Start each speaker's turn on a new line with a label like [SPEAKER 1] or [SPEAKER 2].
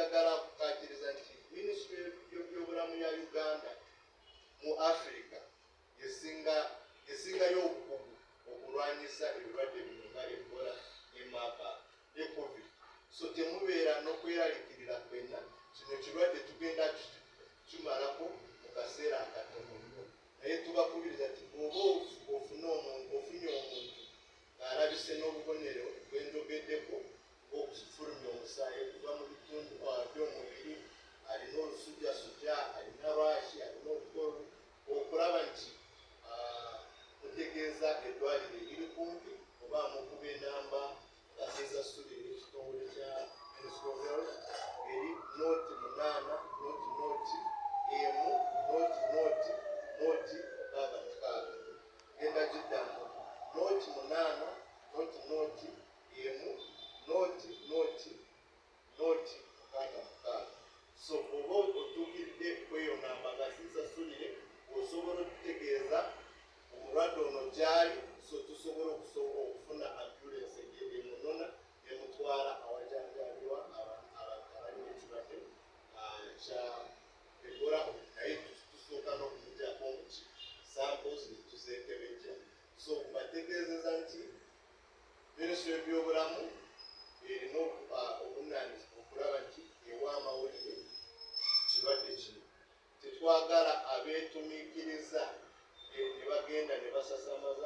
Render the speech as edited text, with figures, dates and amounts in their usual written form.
[SPEAKER 1] njagala kukakiriza nti minisitule y'ebyobulamu ya Uganda mu Africa esingayo obukugu okulwanyisa ebirwadde bino nga Ebola ne Marburg ne COVID. So temubeera n'okweralikirira kwenna, kino ekirwadde tugenda kimalako mu kaseera akatono nnyo, naye tubakubiriza nti bw'oba ofunye omuntu ng'alabise n'obubonero bwenjogeddeko okufulumya omusaayi okuva mu bitundu by'omubiri, alina olusujjasujja, alina lwaki, alina obukolu, okulaba nti mutegeeza eddwaliro eriri kumpi oba mukuba enamba ngaziza sulire ekitongole kya Ministry of Health eri noti 8 noti emu noti mukaaga genda giddamu noti 8 noti emu noti mukaaga. So oba otuukiridde kweyo namba ngaziza sulire osobola okutegeeza omulwadde ono gyali, so tusobola okufuna ambulance emunona emutwala awajanjabirwa abantu abalina ekirwadde kya Ebola, naye tusooka n'okumuggyako muki samples netuzeekebejja. So bategeezeza nti minisitule y'ebyobulamu erina obuvunaanyizibwa okulaba nti ewa amawulire kirwadde kino. Tetwagala abeetumiikiriza ne bagenda ne basasamaza